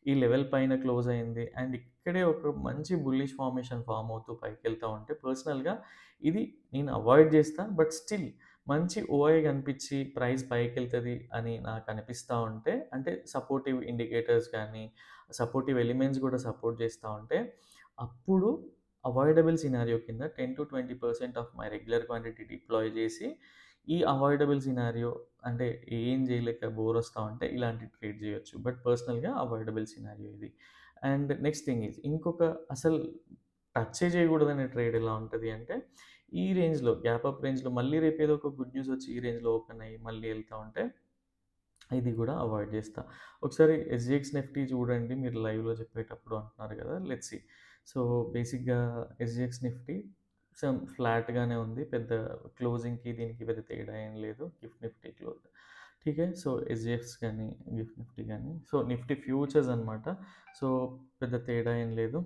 ఈ లెవెల్ పైన క్లోజ్ అయింది. అండ్ ఇక్కడే ఒక మంచి బుల్లిష్ ఫార్మేషన్ ఫార్మ్ అవుతూ పైకెళ్తా ఉంటే పర్సనల్‌గా ఇది నేను అవాయిడ్ చేస్తా. బట్ స్టిల్ మంచి ఓఐ కనిపించి ప్రైస్ పైకెళ్తది అని నాకు అనిపిస్తా ఉంటే అంటే సపోర్టివ్ ఇండికేటర్స్ గానీ, సపోర్టివ్ ఎలిమెంట్స్ గూడా సపోర్ట్ చేస్తా ఉంటే అప్పుడు అవాయిడబుల్ సినారియో కింద 10-20% of my regular quantity deploy చేసి ఈ అవాయిడబుల్ సినారియో అంటే ఏం చేయలేక బోర్ వస్తా ఉంటే ఇలాంటి ట్రేడ్ చేయొచ్చు. బట్ పర్సనల్‌గా అవాయిడబుల్ సినారియో ఇది. అండ్ నెక్స్ట్ థింగ్ ఈజ్ ఇంకొక అసలు టచ్చే చేయకూడదనే ట్రేడ్ ఎలా ఉంటది అంటే, ఈ రేంజ్‌లో గ్యాప్ అప్ రేంజ్‌లో మళ్ళీ రేపేదో ఒక గుడ్ న్యూస్ వచ్చి ఈ రేంజ్‌లో ఓపెన్ అయ్యి మళ్ళీ ఎళ్తా ఉంటే ఇది గూడా అవాయిడ్ జేస్తా. ఒకసారి ఎస్‌జిఎక్స్ నిఫ్టీ చూడండి మీరు లైవ్‌లో చెప్పేటప్పుడు అంటున్నారు గదా! Let's see. సో, బేసిక్‌గా ఎస్‌జిఎక్స్ నిఫ్టీ ఫ్లాట్‌గానే ఉంది. పెద్ద క్లోజింగ్‌కి దీనికి పెద్ద తేడా ఏం లేదు. Gift Nifty close. ఠీకే. సో, ఎస్‌జిఎక్స్ గాని, గిఫ్ట్ నిఫ్టీ గాని సో, నిఫ్టీ ఫ్యూచర్స్ అనమాట. సో, పెద్ద తేడా ఏం లేదు.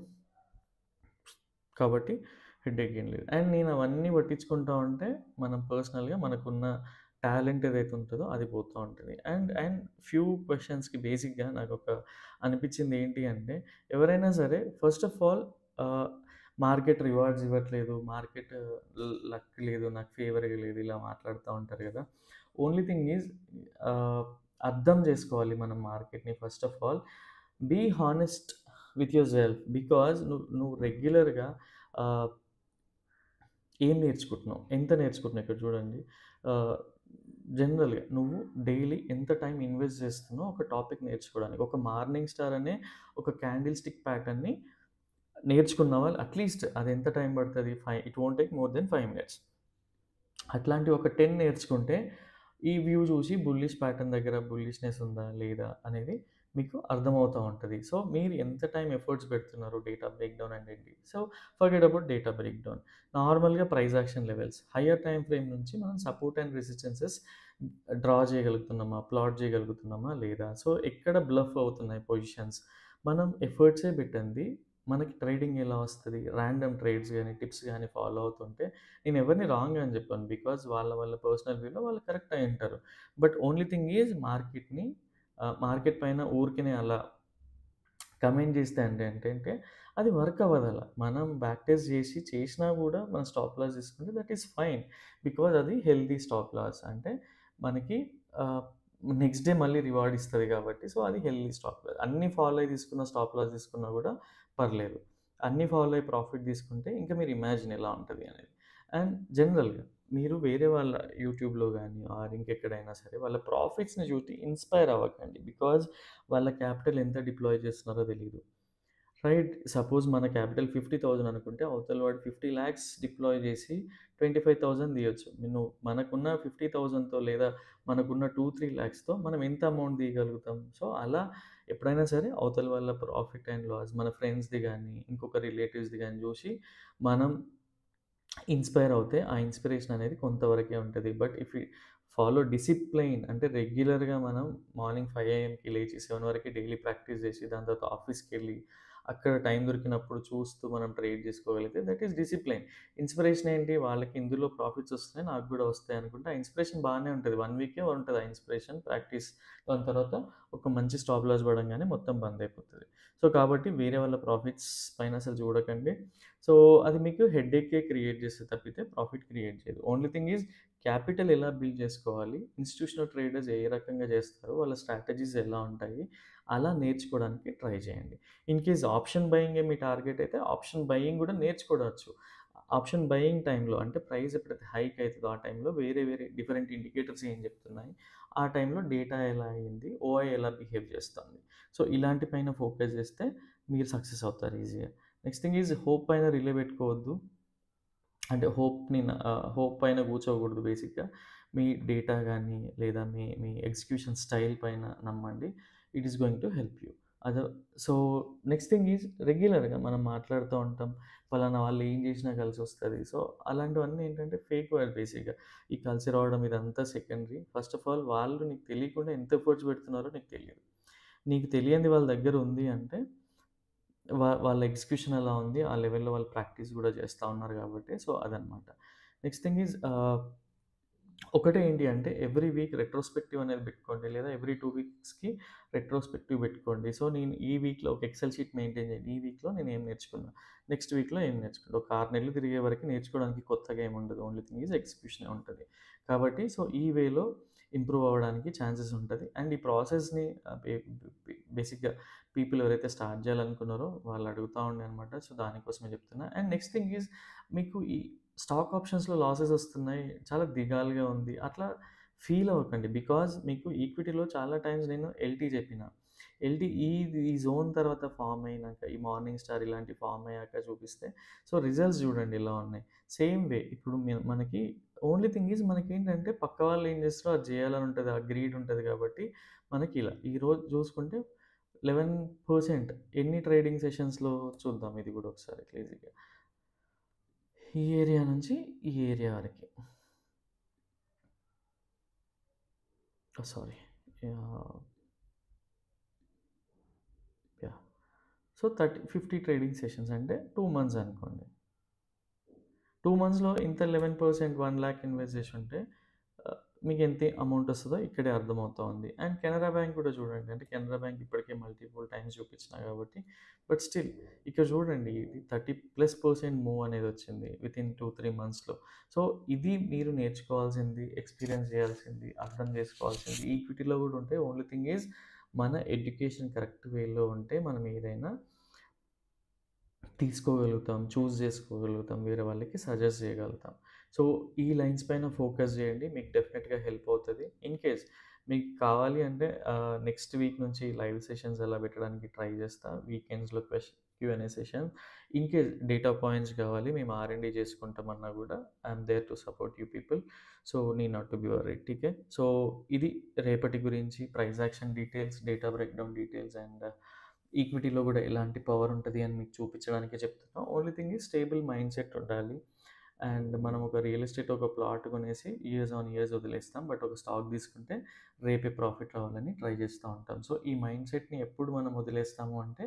కాబట్టి హెడేక్ ఏం లేదు. అండ్ నేను అవన్నీ పట్టించుకుంటా ఉంటే మనం పర్సనల్‌గా మనకున్న టాలెంట్ ఏదైతే ఉంటదో అది పోతా ఉంటది. అండ్ ఫ్యూ క్వెషన్స్‌కి బేసిక్‌గా నాకొక అనిపించింది ఏంటి అంటే ఎవరైనా సరే ఫస్ట్ ఆఫ్ ఆల్ ఆహ్, మార్కెట్ రివార్డ్స్ ఇవ్వట్లేదు. మార్కెట్ లక్ లేదు. నాకు ఫేవర్‌గా లేదు. ఇలా మాట్లాడుతా ఉంటారు గదా! ఓన్లీ థింగ్ ఈజ్ ఆహ్, అర్థం చేసుకోవాలి మనం మార్కెట్‌ని first of all. Be honest with yourself. Because నువ్వు రెగ్యులర్‌గా ఆహ్, ఏం నేర్చుకుంటున్నావు? ఎంత నేర్చుకుంటున్నావు ఇక్కడ చూడండి. ఆహ్, జనరల్‌గా నువ్వు డైలీ ఎంత టైం ఇన్వెస్ట్ చేస్తున్నావు ఒక టాపిక్ నేర్చుకోవడానికి. ఒక మార్నింగ్ స్టార్ అనే ఒక క్యాండిల్ స్టిక్ ప్యాటర్న్‌ని నేర్చుకున్నావా? అట్‌లీస్ట్ అది ఎంత టైం పడతది? It won't take more than 5 minutes. అట్లాంటి ఒక 10 నేర్చుకుంటే, ఈ వ్యూ చూసి బుల్లిష్ ప్యాటర్న్ దగ్గర బుల్లిష్‌నెస్ ఉందా? లేదా? అనేది మీకు అర్థమవుతా ఉంటది. సో, మీరు ఎంత టైమ్ ఎఫర్ట్స్ పెడుతున్నారు డేటా బ్రేక్‌డౌన్ అనేది. So, forget about data breakdown. నార్మల్‌గా price action levels higher time frame నుంచి మనం సపోర్ట్ అండ్ రెసిస్టెన్సెస్ డ్రా చేయగలుగుతున్నామా? ప్లాట్ చేయగలుగుతున్నామా? లేదా? సో, ఎక్కడ బ్లఫ్ అవుతున్నాయి పొజిషన్స్. మనం ఎఫర్ట్సే పెట్టంది మనకి ట్రేడింగ్ ఎలా వస్తది? రాండమ్ ట్రేడ్స్ గాని, టిప్స్ గాని ఫాలో అవుతుంటే నేను ఎవరిని రాంగ్ అని చెప్పను. బికాజ్ వాళ్ళ పర్సనల్ వ్యూలో వాళ్ళు కరెక్ట్ అయ్యుంటారు. But only thing is market పైన ఊరికనే అలా కమెంట్ చేస్తే ఏంటంటే అది వర్క్ అవ్వదల. మనం బ్యాక్ టెస్ట్ చేసినా గూడా మనం స్టాప్ లాస్ తీసుకుంటే దట్ ఈస్ ఫైన్. బికాజ్ అది హెల్తీ స్టాప్ లాస్. అంటే మనకి ఆహ్, నెక్స్ట్ డే మళ్ళీ రివార్డ్ ఇస్తది కాబట్టి సో, అది హెల్తీ స్టాప్ లాస్. అన్నీ ఫాలో అయ్యి తీసుకున్న స్టాప్ లాస్ తీసుకున్నా గూడా పర్లేదు. అన్నీ ఫాలో అయ్యి ప్రాఫిట్ తీసుకుంటే ఇంకా మీరు ఇమాజిన్ ఎలా ఉంటది అనేది. అండ్ జనరల్‌గా మీరు వేరే వాళ్ళ యూట్యూబ్‌లో గాని ఆర్ ఇంకెక్కడైనా సరే వాళ్ళ ప్రాఫిట్స్‌ని చూసి ఇన్‌స్పైర్ అవ్వకండి. బికాజ్ వాళ్ళ క్యాపిటల్ ఎంత డిప్లాయ్ చేస్తున్నారో తెలీదు. రైట్. సపోజ్ మన క్యాపిటల్ 50,000 అనుకుంటే అవతల వాడు 50,00,000 డిప్లాయ్ చేసి 25,000 తీయొచ్చు. మనకున్న 50,000తో లేదా మనకున్న 2, 3 లాక్స్‌తో మనం ఎంత అమౌంట్ తీయగలుగుతాం. సో, అలా ఎప్పుడైనా సరే అవతల వాళ్ళ ప్రాఫిట్ అండ్ లాస్ మన ఫ్రెండ్స్‌ది గానీ, ఇంకొక రిలేటివ్స్‌ది గానీ చూసి మనం ఇన్‌స్పైర్ అవుతే, ఆ ఇన్‌స్పిరేషన్ అనేది కొంతవరకే ఉంటది. But if you follow discipline అంటే రెగ్యులర్‌గా మనం మార్నింగ్ 5 ఏఎంకి లేచి 7 వరకి డైలీ ప్రాక్టీస్ చేసి, దాని తర్వాత ఆఫీస్‌కెళ్ళి, అక్కడ టైం దొరికినప్పుడు చూస్తూ మనం ట్రేడ్ చేసుకోగలిగితే దట్ ఈస్ డిసిప్లైన్. ఇన్‌స్పిరేషన్ ఏంటి? వాళ్ళకి ఇందులో ప్రాఫిట్స్ వస్తున్నాయి, నాకు గూడా వస్తాయి అనుకుంటే, ఆ ఇన్‌స్పిరేషన్ బానే ఉంటది. 1 వీకే ఉంటది ఆ ఇన్‌స్పిరేషన్, ప్రాక్టీస్. దాని తర్వాత ఒక మంచి స్టాప్ లాస్ పడంగానే మొత్తం బంద్ అయిపోతది. సో, కాబట్టి వేరే వాళ్ళ ప్రాఫిట్స్ పైన అసలు చూడకండి. సో, అది మీకు హెడేకే క్రియేట్ చేస్తది తప్పితే ప్రాఫిట్ క్రియేట్ చేయదు. ఓన్లీ థింగ్ ఈజ్ క్యాపిటల్ ఎలా బిల్డ్ చేసుకోవాలి, ఇన్‌స్టిట్యూషనల్ ట్రేడర్స్ ఏ రకంగా చేస్తారో, వాళ్ళ స్ట్రాటజీస్ ఎలా ఉంటాయి, అలా నేర్చుకోవడానికి ట్రై చేయండి. ఇన్ కేస్ ఆప్షన్ బయింగే మీ టార్గెట్ అయితే, ఆప్షన్ బయింగ్ కూడా నేర్చుకోవచ్చు. ఆప్షన్ బయింగ్ టైంలో అంటే ప్రైస్ ఎప్పుడైతే హైక్ అయితదో ఆ టైంలో వేరే డిఫరెంట్ ఇండికేటర్స్ ఏం చెప్తున్నాయి, ఆ టైంలో డేటా ఎలా అయింది, ఓఐ ఎలా బిహేవ్ చేస్తుంది. సో, ఇలాంటి పైన ఫోకస్ చేస్తే మీరు సక్సెస్ అవుతారు ఈజీగా. నెక్స్ట్ థింగ్ ఈజ్ హోప్ పైన రిలే పెట్టుకోవద్దు. అంటే హోప్ పైన కూర్చోకూడదు బేసిక్‌గా. మీ డేటా గాని, లేదా మీ మీ ఎగ్జిక్యూషన్ స్టైల్ పైన నమ్మండి. It is going to help you. అదో సో, నెక్స్ట్ థింగ్ ఈజ్ రెగ్యులర్‌గా మనం మాట్లాడుతూ ఉంటాం. పలానా వాళ్ళు ఏం చేసినా కలిసొస్తది. సో, అలాంటివన్నీ ఏంటంటే ఫేక్ వర్డ్స్ బేసిక్‌గా. ఈ కలిసి రావడం ఇదంతా సెకండరీ. ఫస్ట్ ఆఫ్ ఆల్ వాళ్ళు నీకు తెలియకుండా ఎంత ఎఫర్ట్స్ పెడుతున్నారో నీకు తెలియదు. నీకు తెలియంది వాళ్ళ దగ్గర ఉంది అంటే వాళ్ళ ఎగ్జిక్యూషన్ ఎలా ఉంది? ఆ లెవెల్‌లో వాళ్ళు ప్రాక్టీస్ గూడా చేస్తా ఉన్నారు గాబట్టి, సో, అదనమాట. నెక్స్ట్ థింగ్ ఈజ్ ఒకటే ఏంటి అంటే ఎవ్రీ వీక్ రెట్రోస్పెక్టివ్ అనేది పెట్టుకోండి. లేదా ఎవ్రీ 2 వీక్స్‌కి రెట్రోస్పెక్టివ్ పెట్టుకోండి. సో, నేను ఈ వీక్‌లో ఒక ఎక్సెల్ షీట్ మెయింటైన్ చేయండి. ఈ వీక్‌లో నేను ఏం నేర్చుకున్నా? నెక్స్ట్ వీక్‌లో ఏం నేర్చుకున్నా? ఒక 6 నెలలు తిరిగే వరకు నేర్చుకోవడానికి కొత్తగా ఏముండదు. ఓన్లీ థింగ్ ఈజ్ ఎగ్జిక్యూషనే ఉంటది. కాబట్టి సో, ఈ వేలో ఇంప్రూవ్ అవ్వడానికి ఛాన్సెస్ ఉంటది. అండ్ ఈ ప్రాసెస్‌ని బేసిక్‌గా పీపుల్ ఎవరైతే స్టార్ట్ చేయాలనుకున్నారో వాళ్ళు అడుగుతా ఉండే అనమాట. సో, దానికోసమే చెప్తున్నా. అండ్ నెక్స్ట్ థింగ్ ఈజ్ మీకు ఈ స్టాక్ ఆప్షన్స్‌లో లాసెస్ వస్తున్నాయి. చాలా దిగాలుగా ఉంది. అట్లా ఫీల్ అవ్వకండి. బికాజ్ మీకు ఈక్విటీలో చాలా టైమ్స్ నేను ఎల్టీ చెప్పిన. ఈ జోన్ తర్వాత ఫార్మ్ అయినాక, ఈ మార్నింగ్ స్టార్ ఇలాంటి ఫార్మ్ అయ్యాక చూపిస్తే, సో రిజల్ట్స్ చూడండి ఎలా ఉన్నాయి. సేమ్ వే ఇప్పుడు మనకి ఓన్లీ థింగ్ ఈజ్ మనకేంటంటే పక్క వాళ్ళు ఏం చేస్తారో అది చేయాలని ఉంటది. ఆ గ్రీడ్ ఉంటది కాబట్టి మనకి ఇలా. ఈరోజు చూసుకుంటే 11% ఎన్ని ట్రేడింగ్ సెషన్స్‌లో చూద్దాం ఇది గూడా ఒకసారి క్రేజీగా. ఈ ఏరియా నుంచి ఈ ఏరియా వరకి. Sorry. Yeah! Yeah! So 50 trading sessions అంటే 2 మంత్స్ అనుకోండి. 2 మంత్స్‌లో ఇంత 11% 1,00,000 ఇన్వెస్ట్ చేసుంటే మీకెంత అమౌంట్ వస్తదో ఇక్కడే అర్థమవుతా ఉంది. అండ్ కెనరా బ్యాంక్ కూడా చూడండి. అంటే కెనరా బ్యాంక్ ఇప్పటికే మల్టిపుల్ టైమ్స్ చూపించినా కాబట్టి, బట్ స్టిల్ ఇక్కడ చూడండి ఇది 30+% మూవ్ అనేదొచ్చింది వితిన్ 2, 3 మంత్స్‌లో. సో, ఇది మీరు నేర్చుకోవాల్సింది, ఎక్స్‌పీరియన్స్ చేయాల్సింది, అర్థం చేసుకోవాల్సింది. ఈక్విటీలో కూడా ఉంటే ఓన్లీ థింగ్ ఈజ్ మన ఎడ్యుకేషన్ కరెక్ట్ వేలో ఉంటే మనం ఏదైనా తీసుకోగలుగుతాం, చూజ్ చేసుకోగలుగుతాం, వేరే వాళ్ళకి సజెస్ట్ చేయగలుగుతాం. సో, ఈ లైన్స్ పైన ఫోకస్ చేయండి. మీకు డెఫినెట్‌గా హెల్ప్ అవుతది. ఇన్ కేస్ మీకు కావాలి అంటే నెక్స్ట్ వీక్ నుంచి లైవ్ సెషన్స్ అలా పెట్టడానికి ట్రై చేస్తా. వీకెండ్స్‌లో Q and A session. In case data points కావాలి, మేము ఆర్&డి చేసుకుంటామన్నా కూడా I'm there to support you people. So, need not to be worried. ఠీకే. సో, ఇది రేపటి గురించి price action details, data breakdown details and ఈక్విటీలో గూడా ఎలాంటి పవర్ ఉంటది అని మీకు చూపించడానికే చెప్తున్నా. Only thing is stable mind set ఉండాలి. అండ్ మనం ఒక రియల్ ఎస్టేట్ ఒక ప్లాట్ కొనేసి ఇయర్స్ ఆన్ ఇయర్స్ వదిలేస్తాం. బట్ ఒక స్టాక్ తీసుకుంటే రేపే ప్రాఫిట్ రావాలని ట్రై చేస్తా ఉంటాం. సో, ఈ మైండ్ సెట్‌ని ఎప్పుడు మనం వదిలేస్తాము అంటే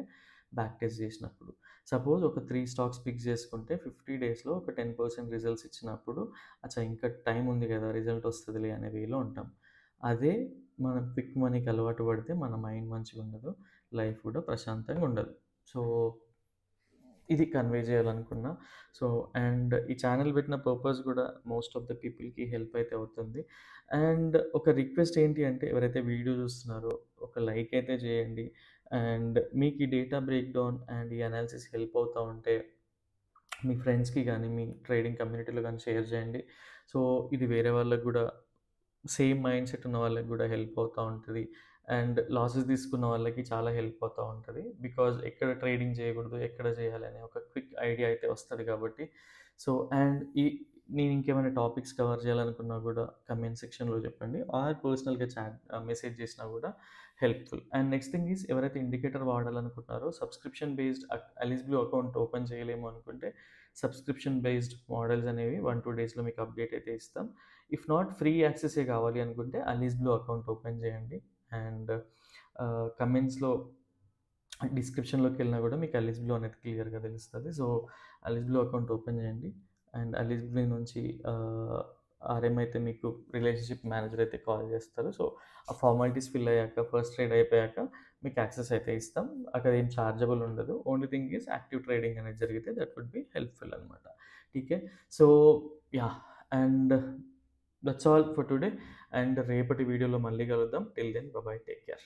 బ్యాక్ టెస్ట్ చేసినప్పుడు. సపోజ్ ఒక 3 స్టాక్స్ పిక్ చేసుకుంటే 50 డేస్‌లో ఒక 10% రిజల్ట్స్ ఇచ్చినప్పుడు అచ్చా! ఇంకా టైం ఉంది కదా! రిజల్ట్ వస్తదిలే అనే వేలో ఉంటాం. అదే మనం క్విక్ మనీకి అలవాటు పడితే మన మైండ్ మంచిగుండదు. లైఫ్ కూడా ప్రశాంతంగా ఉండదు. సో, ఇది కన్వే చేయాలనుకున్నా. సో, అండ్ ఈ ఛానెల్ పెట్టిన పర్పస్ కూడా మోస్ట్ ఆఫ్ ద పీపుల్‌కి హెల్ప్ అయితే అవుతుంది. అండ్ ఒక రిక్వెస్ట్ ఏంటి అంటే ఎవరైతే వీడియో చూస్తున్నారో ఒక లైక్ అయితే చేయండి. అండ్ మీకు ఈ డేటా బ్రేక్‌డౌన్ అండ్ ఈ అనాలిసిస్ హెల్ప్ అవుతా ఉంటే మీ ఫ్రెండ్స్‌కి గానీ, మీ ట్రేడింగ్ కమ్యూనిటీలో గానీ షేర్ చేయండి. సో, ఇది వేరే వాళ్ళకి గూడా సేమ్ మైండ్ సెట్ ఉన్న వాళ్ళకి గూడా హెల్ప్ అవుతా ఉంటది. అండ్ లాసెస్ తీసుకున్న వాళ్ళకి చాలా హెల్ప్ అవుతా ఉంటది. బికాజ్ ఎక్కడ ట్రేడింగ్ చేయకూడదు, ఎక్కడ చేయాలనే ఒక క్విక్ ఐడియా అయితే వస్తది కాబట్టి. సో, అండ్ నేను ఇంకేమైనా టాపిక్స్ కవర్ చేయాలనుకున్నా గూడా కమెంట్ సెక్షన్‌లో చెప్పండి. ఆర్ పర్సనల్‌గా మెసేజ్ చేసినా గూడా helpful. And next thing is ఎవరైతే ఇండికేటర్ వాడాలనుకుంటున్నారో subscription based Alice Blue account open చేయలేము అనుకుంటే సబ్స్క్రిప్షన్ బేస్డ్ మోడల్స్ అనేవి 1, 2 డేస్‌లో మీకు అప్డేట్ అయితే ఇస్తాం. ఇఫ్ నాట్ ఫ్రీ యాక్సెసే కావాలి అనుకుంటే అలీస్ బ్లూ అకౌంట్ ఓపెన్ చేయండి. అండ్ కమెంట్స్‌లో డిస్క్రిప్షన్‌లోకెళ్ళినా గూడా మీకు అలీస్ బ్లూ అనేది క్లియర్‌గా తెలుస్తది. So, Alice Blue account open చేయండి. అండ్ అలీస్ బ్లూ నుంచి ఆర్ఎం అయితే మీకు రిలేషన్‌షిప్ మేనేజర్ అయితే కాల్ చేస్తారు. సో, ఆ ఫార్మాలిటీస్ ఫిల్ అయ్యాక, ఫస్ట్ ట్రేడ్ అయిపోయాక మీకు యాక్సెస్ అయితే ఇస్తాం. అక్కడ ఏం చార్జబుల్ ఉండదు. Only thing is active trading అనేది జరిగితే దట్ వుడ్ బి హెల్ప్‌ఫుల్ అనమాట. ఠీకే. So, yeah! And that's all for today. And రేపటి వీడియోలో మళ్ళీ కలుద్దాం. Till then bye bye. Take care.